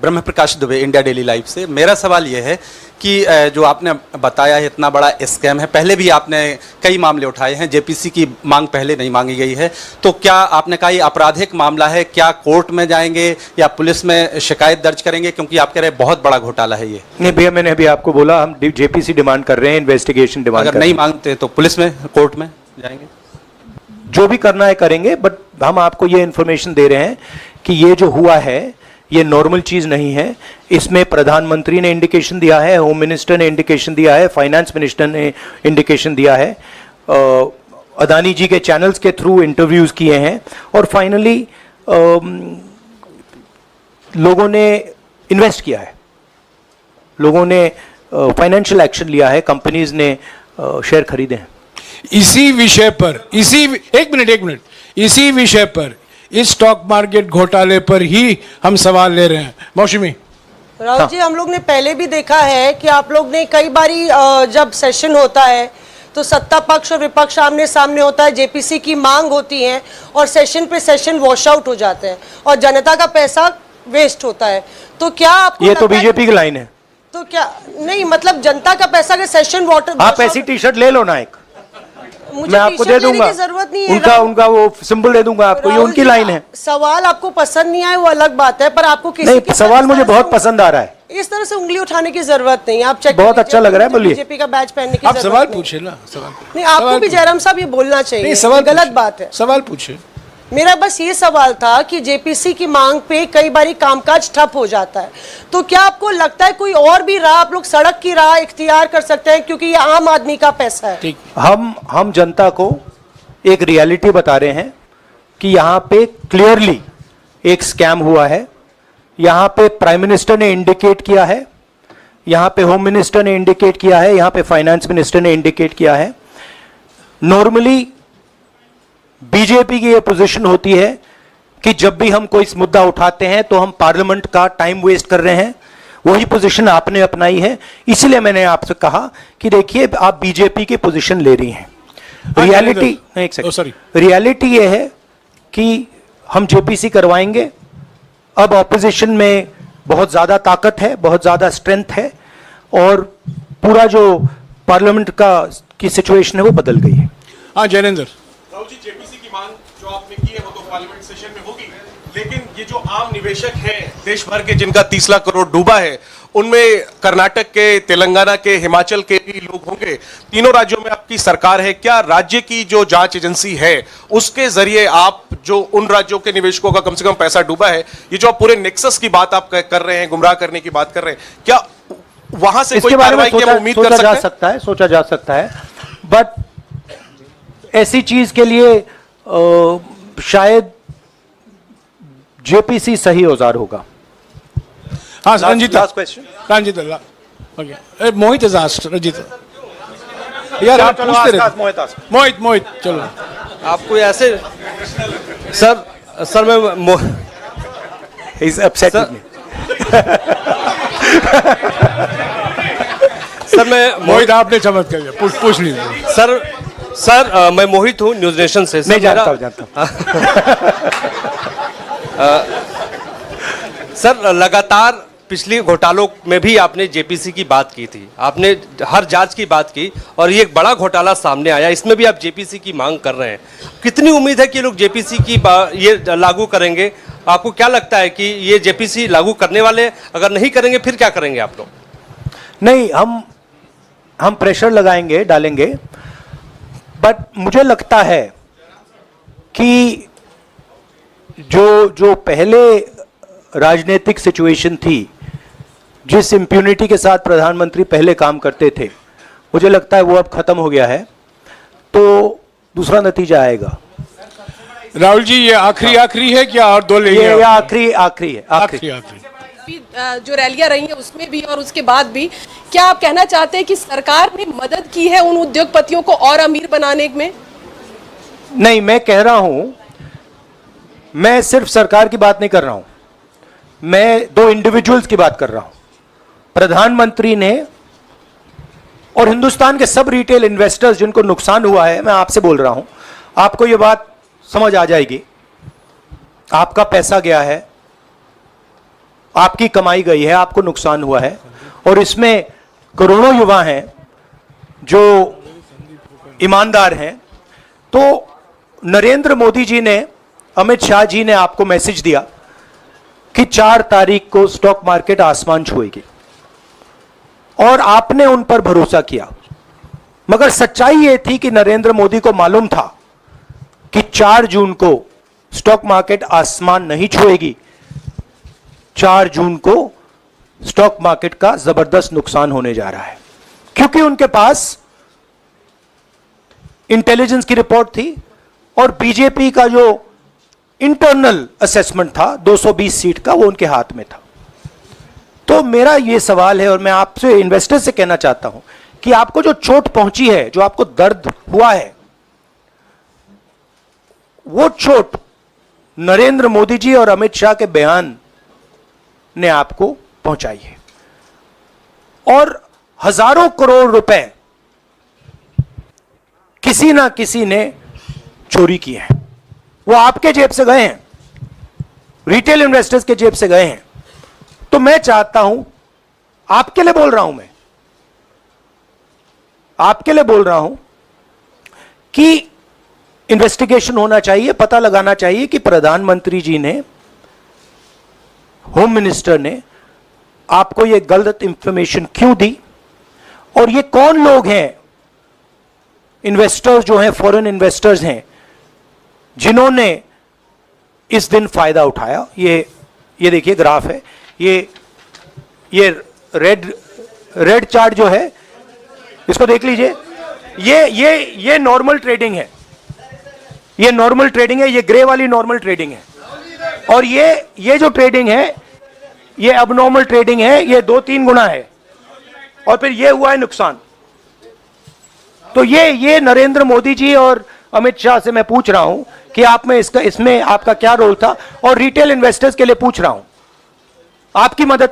ब्रह्म प्रकाश Dubey, India daily life से। मेरा सवाल ये है कि जो आपने बताया है इतना बड़ा स्कैम है, पहले भी आपने कई मामले उठाए हैं, जेपीसी की मांग पहले नहीं मांगी गई है, तो क्या आपने कहा ये आपराधिक मामला है, क्या कोर्ट में जाएंगे या पुलिस में शिकायत दर्ज करेंगे, क्योंकि आप कह रहे हैं बहुत बड़ा घोटाला है ये? नहीं भैया, मैंने अभी आपको बोला हम जेपीसी डिमांड कर रहे हैं, इन्वेस्टिगेशन डिमांड। अगर नहीं मांगते तो पुलिस में, कोर्ट में जाएंगे? जो भी करना है करेंगे, बट हम आपको ये इन्फॉर्मेशन दे रहे हैं कि ये जो हुआ है ये नॉर्मल चीज नहीं है। इसमें प्रधानमंत्री ने इंडिकेशन दिया है, होम मिनिस्टर ने इंडिकेशन दिया है, फाइनेंस मिनिस्टर ने इंडिकेशन दिया है, अदानी जी के चैनल्स के थ्रू इंटरव्यूज किए हैं, और फाइनली लोगों ने इन्वेस्ट किया है, लोगों ने फाइनेंशियल एक्शन लिया है, कंपनीज ने शेयर खरीदे हैं। इसी विषय पर, एक मिनट, इसी विषय पर, इस स्टॉक मार्केट घोटाले पर ही हम सवाल ले रहे हैं। मौसमी राहुल जी, हम लोग ने पहले भी देखा है कि आप लोग ने कई बारी जब सेशन होता है तो सत्ता पक्ष और विपक्ष आमने सामने होता है, जेपीसी की मांग होती है और सेशन पे सेशन वॉश आउट हो जाते हैं और जनता का पैसा वेस्ट होता है। तो क्या आपको ये तो बीजेपी की लाइन है। तो क्या नहीं, मतलब जनता का पैसा के सेशन वाटर, आप ऐसी टी शर्ट ले लो ना एक, मैं आपको दे दूंगा, जरूरत नहीं है, उनका वो सिंबल दे दूंगा आपको, ये उनकी लाइन है। सवाल आपको पसंद नहीं आए वो अलग बात है, पर आपको किसी नहीं, सवाल मुझे बहुत पसंद आ रहा है। इस तरह से उंगली उठाने की जरूरत नहीं। आप चेक, बहुत अच्छा लग रहा है, बोलिए। बीजेपी का बैच पहनने की आप जरूरत सवाल नहीं। पूछे ना, सवाल नहीं, आपको भी जयराम साहब ये बोलना चाहिए, नहीं, सवाल गलत बात है। सवाल पूछे। मेरा बस ये सवाल था कि जेपीसी की मांग पे कई बारी कामकाज ठप हो जाता है, तो क्या आपको लगता है कोई और भी राह आप लोग सड़क की राह इख्तियार कर सकते हैं, क्योंकि ये आम आदमी का पैसा है? ठीक, हम जनता को एक रियलिटी बता रहे हैं कि यहाँ पे क्लियरली एक स्कैम हुआ है। यहाँ पे प्राइम मिनिस्टर ने इंडिकेट किया है, यहाँ पे होम मिनिस्टर ने इंडिकेट किया है, यहाँ पे फाइनेंस मिनिस्टर ने इंडिकेट किया है। नॉर्मली बीजेपी की ये पोजीशन होती है कि जब भी हम कोई मुद्दा उठाते हैं तो हम पार्लियामेंट का टाइम वेस्ट कर रहे हैं। वही पोजीशन आपने अपनाई है, इसलिए मैंने आपसे कहा कि देखिए आप बीजेपी की पोजीशन ले रही हैं। रियलिटी, एक सेकंड, रियलिटी ये है कि हम जेपीसी करवाएंगे। अब ऑपोजिशन में बहुत ज्यादा ताकत है, बहुत ज्यादा स्ट्रेंथ है, और पूरा जो पार्लियामेंट की सिचुएशन है वो बदल गई है। हाँ जैनेंद्र। राहुल जी, जेपीसी की मांग जो आपने की है वो तो पार्लियामेंट सेशन में होगी, लेकिन ये जो आम निवेशक हैं देश भर के जिनका 30 लाख करोड़ डूबा है, उनमें कर्नाटक के, तेलंगाना के, हिमाचल के भी लोग होंगे। तीनों राज्यों में आपकी सरकार है, क्या राज्य की जो जांच एजेंसी है उसके जरिए आप जो उन राज्यों के निवेशकों का कम से कम पैसा डूबा है, ये जो आप पूरे नेक्सस की बात आप कर रहे हैं, गुमराह करने की बात कर रहे हैं, क्या वहां से कोई कार्रवाई की हम उम्मीद कर सकते हैं? सोचा जा सकता है, बट ऐसी चीज के लिए शायद जेपीसी सही औजार होगा। हाँ Ranjit, last question, Ranjit, okay, Mohit is asked, Ranjit यार आप पूछते रहे। मोहित चलो। आपको ऐसे सर मैं इज अपसेट सर मैं मोहित, आपने चमत्कार किया, पूछ लीजिए। सर मैं मोहित हूँ, न्यूज नेशन से। नहीं जानता। सर लगातार पिछले घोटालों में भी आपने जेपीसी की बात की थी, आपने हर जांच की बात की, और ये एक बड़ा घोटाला सामने आया, इसमें भी आप जेपीसी की मांग कर रहे हैं। कितनी उम्मीद है कि लोग जेपीसी की ये लागू करेंगे? आपको क्या लगता है कि ये जेपीसी लागू करने वाले, अगर नहीं करेंगे फिर क्या करेंगे आप लोग? नहीं, हम प्रेशर लगाएंगे, डालेंगे, बट मुझे लगता है कि जो पहले राजनीतिक सिचुएशन थी, जिस इम्प्यूनिटी के साथ प्रधानमंत्री पहले काम करते थे, मुझे लगता है वो अब खत्म हो गया है, तो दूसरा नतीजा आएगा। राहुल जी, ये आखिरी है क्या और दो लेंगे? ये आखिरी है। आखिरी जो रैलियां रही हैं उसमें भी और उसके बाद भी, क्या आप कहना चाहते हैं कि सरकार ने मदद की है उन उद्योगपतियों को और अमीर बनाने में? नहीं, मैं कह रहा हूं, मैं सिर्फ सरकार की बात नहीं कर रहा हूं, मैं दो इंडिविजुअल्स की बात कर रहा हूं। प्रधानमंत्री ने और हिंदुस्तान के सब रिटेल इन्वेस्टर्स जिनको नुकसान हुआ है, मैं आपसे बोल रहा हूं, आपको यह बात समझ आ जाएगी। आपका पैसा गया है, आपकी कमाई गई है, आपको नुकसान हुआ है, और इसमें करोड़ों युवा हैं जो ईमानदार हैं, तो नरेंद्र मोदी जी ने, अमित शाह जी ने आपको मैसेज दिया कि 4 तारीख को स्टॉक मार्केट आसमान छुएगी, और आपने उन पर भरोसा किया। मगर सच्चाई यह थी कि नरेंद्र मोदी को मालूम था कि 4 जून को स्टॉक मार्केट आसमान नहीं छुएगी। 4 जून को स्टॉक मार्केट का जबरदस्त नुकसान होने जा रहा है, क्योंकि उनके पास इंटेलिजेंस की रिपोर्ट थी और बीजेपी का जो इंटरनल असेसमेंट था 220 सीट का, वो उनके हाथ में था। तो मेरा यह सवाल है, और मैं आपसे इन्वेस्टर से कहना चाहता हूं कि आपको जो चोट पहुंची है, जो आपको दर्द हुआ है, वो चोट नरेंद्र मोदी जी और अमित शाह के बयान ने आपको पहुंचाई है। और हजारों करोड़ रुपए किसी ना किसी ने चोरी किए हैं। वो आपके जेब से गए हैं, रिटेल इन्वेस्टर्स के जेब से गए हैं। तो मैं चाहता हूं, आपके लिए बोल रहा हूं, मैं आपके लिए बोल रहा हूं कि इन्वेस्टिगेशन होना चाहिए, पता लगाना चाहिए कि प्रधानमंत्री जी ने, होम मिनिस्टर ने आपको यह गलत इंफॉर्मेशन क्यों दी, और ये कौन लोग हैं, इन्वेस्टर्स जो हैं, फॉरेन इन्वेस्टर्स हैं, जिन्होंने इस दिन फायदा उठाया। ये देखिए ग्राफ है, ये रेड चार्ट जो है, इसको देख लीजिए। ये नॉर्मल ट्रेडिंग है, ये नॉर्मल ट्रेडिंग है, ये ग्रे वाली नॉर्मल ट्रेडिंग है, और ये जो ट्रेडिंग है, ये अबनॉर्मल ट्रेडिंग है, ये 2-3 गुना है, और फिर ये हुआ है नुकसान। तो ये नरेंद्र मोदी जी और अमित शाह से मैं पूछ रहा हूं कि आप में इसमें आपका क्या रोल था, और रिटेल इन्वेस्टर्स के लिए पूछ रहा हूं, आपकी मदद